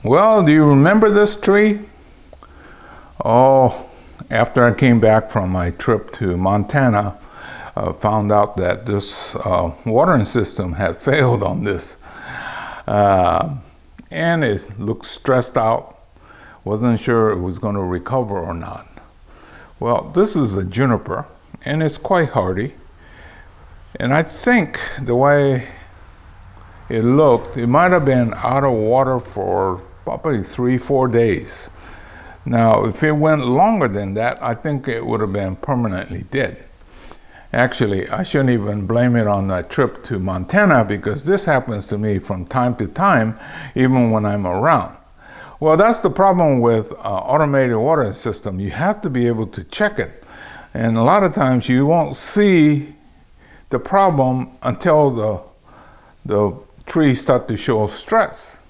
Well, do you remember this tree? Oh, after I came back from my trip to Montana, I found out that this watering system had failed on this. And it looked stressed out. Wasn't sure it was going to recover or not. Well, this is a juniper, and it's quite hardy. And I think the way it looked, it might have been out of water for probably 3-4 days. Now, if it went longer than that, I think it would have been permanently dead. Actually, I shouldn't even blame it on that trip to Montana, because this happens to me from time to time, even when I'm around. Well, that's the problem with automated watering system. You have to be able to check it. And a lot of times you won't see the problem until the trees start to show stress.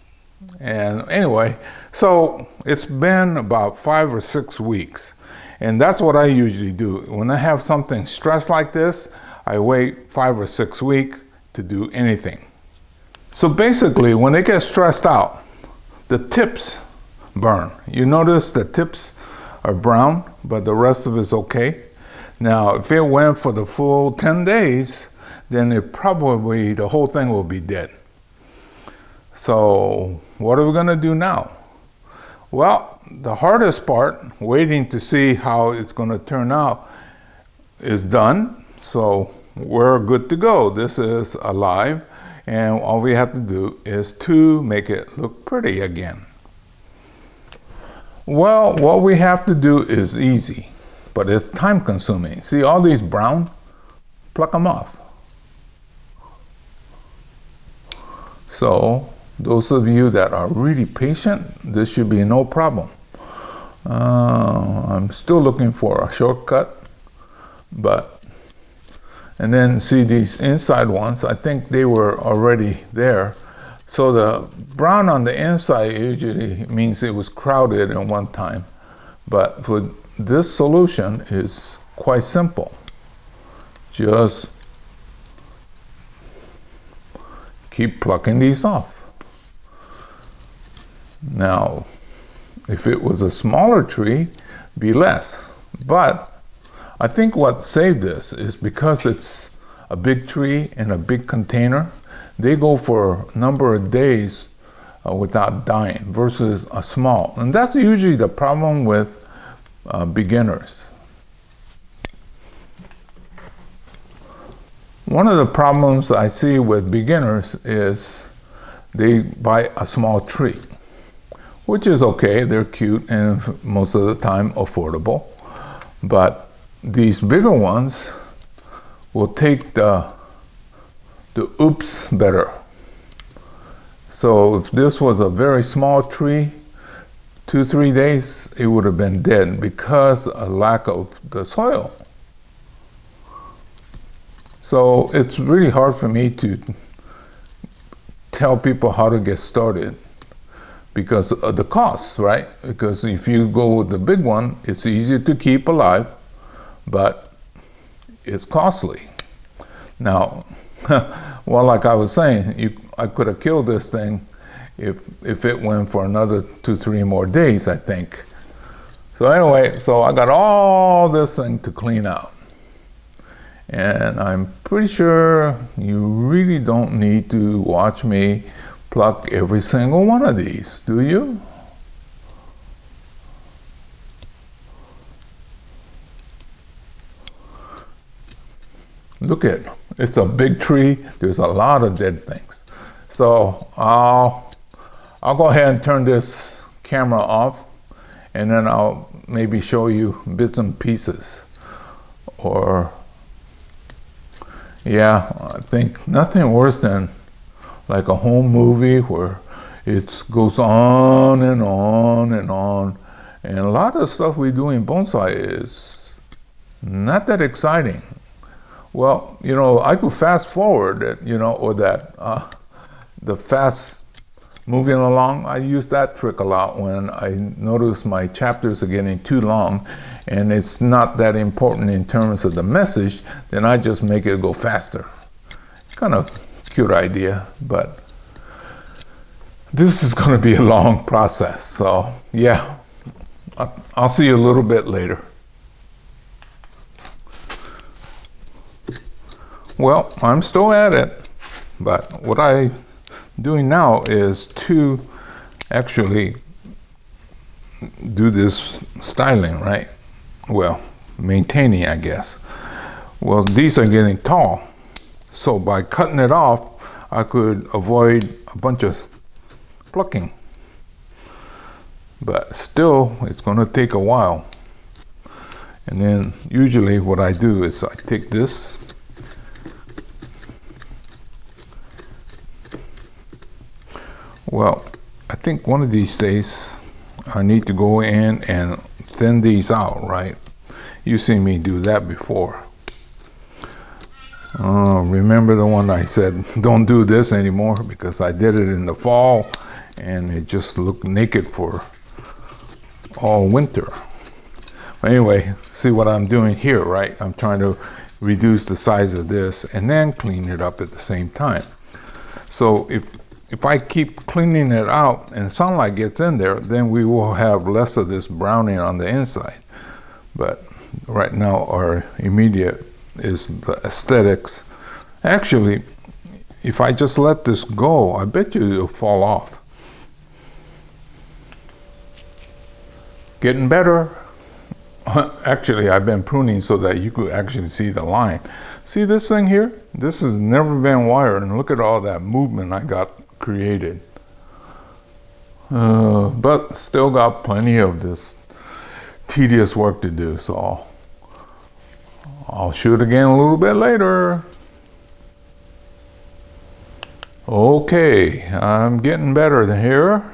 And anyway, so it's been about 5 or 6 weeks. And that's what I usually do. When I have something stressed like this, I wait 5 or 6 weeks to do anything. So basically, when it gets stressed out, the tips burn. You notice the tips are brown, but the rest of it's okay. Now, if it went for the full 10 days, then the whole thing will be dead. So what are we gonna do now? Well, the hardest part, waiting to see how it's gonna turn out, is done. So we're good to go. This is alive, and all we have to do is to make it look pretty again. Well, what we have to do is easy, but it's time consuming. See all these brown? Pluck them off. So those of you that are really patient, this should be no problem. I'm still looking for a shortcut, and then see these inside ones, I think they were already there. So the brown on the inside usually means it was crowded at one time. But for this solution is quite simple. Just keep plucking these off. Now, if it was a smaller tree, be less. But I think what saved this is because it's a big tree in a big container, they go for a number of days without dying versus a small. And that's usually the problem with beginners. One of the problems I see with beginners is they buy a small tree, which is okay, they're cute and most of the time affordable. But these bigger ones will take the oops better. So if this was a very small tree, 2-3 days, it would have been dead because of a lack of the soil. So it's really hard for me to tell people how to get started because of the cost, right? Because if you go with the big one, it's easier to keep alive, but it's costly. Now, well, like I was saying, I could have killed this thing if it went for another 2-3 more days, I think. So anyway, so I got all this thing to clean out. And I'm pretty sure you really don't need to watch me pluck every single one of these, do you? Look at it. It's a big tree. There's a lot of dead things. So I'll go ahead and turn this camera off, and then I'll maybe show you bits and pieces. Or, yeah, I think nothing worse than like a home movie where it goes on and on and on. And a lot of stuff we do in bonsai is not that exciting. Well, you know, I could fast forward it, you know, or the fast moving along. I use that trick a lot when I notice my chapters are getting too long and it's not that important in terms of the message, then I just make it go faster. Kind of cute idea, but This is going to be a long process. So yeah, I'll see you a little bit later. Well, I'm still at it, but what I'm doing now is to actually do this styling, right? Well, maintaining, I guess. Well, these are getting tall, so by cutting it off, I could avoid a bunch of plucking. But still, it's going to take a while. And then usually what I do is I take this, well, I think one of these days I need to go in and thin these out, right? You've seen me do that before. Remember the one I said, don't do this anymore, because I did it in the fall and it just looked naked for all winter. Anyway, see what I'm doing here, right? I'm trying to reduce the size of this and then clean it up at the same time. So if I keep cleaning it out and sunlight gets in there, then we will have less of this browning on the inside. But right now our immediate is the aesthetics. Actually, if I just let this go, I bet you it'll fall off. Getting better. Actually, I've been pruning so that you could actually see the line. See this thing here? This has never been wired, and look at all that movement I got created. But still got plenty of this tedious work to do, so I'll shoot again a little bit later. Okay, I'm getting better than here.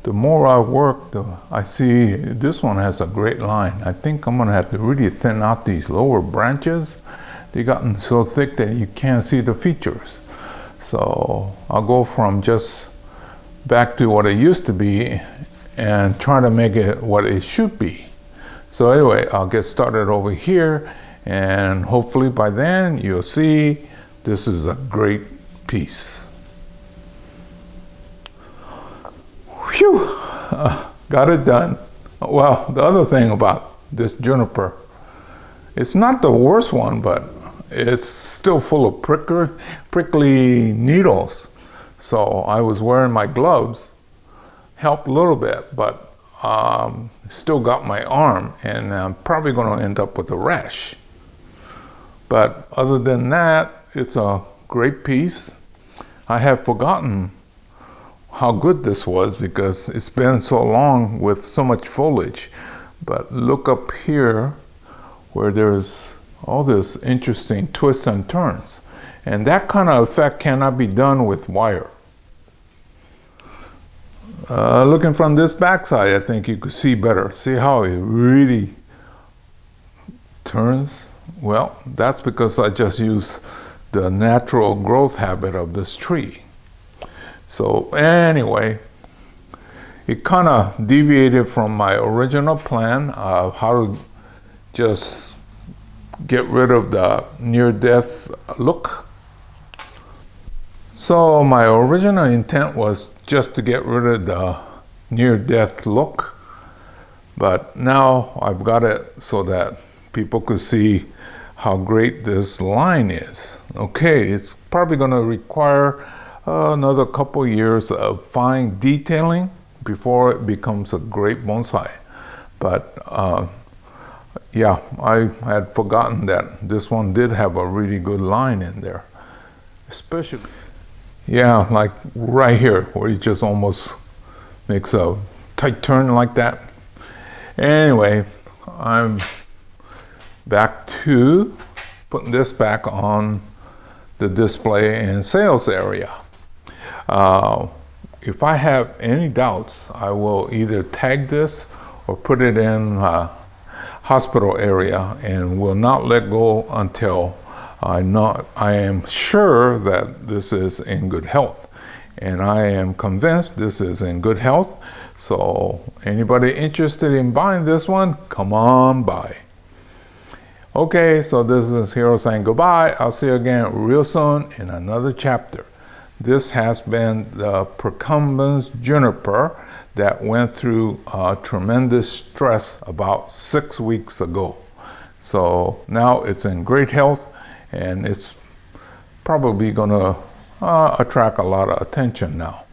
The more I work, I see this one has a great line. I think I'm gonna have to really thin out these lower branches. They've gotten so thick that you can't see the features. So I'll go from just back to what it used to be and try to make it what it should be. So anyway, I'll get started over here, and hopefully by then you'll see this is a great piece. Phew, got it done. Well, the other thing about this juniper, it's not the worst one, but it's still full of prickly needles. So I was wearing my gloves, helped a little bit, but still got my arm, and I'm probably going to end up with a rash. But other than that, it's a great piece. I have forgotten how good this was because it's been so long with so much foliage. But look up here where there's all this interesting twists and turns. And that kind of effect cannot be done with wire. Looking from this backside, I think you could see better. See how it really turns? Well, that's because I just use the natural growth habit of this tree. So anyway, it kind of deviated from my original plan of how to just get rid of the near-death look. So my original intent was just to get rid of the near-death look, but now I've got it so that people could see how great this line is. Okay, it's probably going to require another couple years of fine detailing before it becomes a great bonsai. But yeah, I had forgotten that this one did have a really good line in there. Especially, yeah, like right here where it just almost makes a tight turn like that. Anyway, I'm back to putting this back on the display and sales area. If I have any doubts, I will either tag this or put it in hospital area and will not let go until I am sure that this is in good health. And I am convinced this is in good health. So anybody interested in buying this one, come on by. Okay, so this is Hiro saying goodbye. I'll see you again real soon in another chapter. This has been the Procumbens juniper that went through tremendous stress about 6 weeks ago. So now it's in great health, and it's probably going to attract a lot of attention now.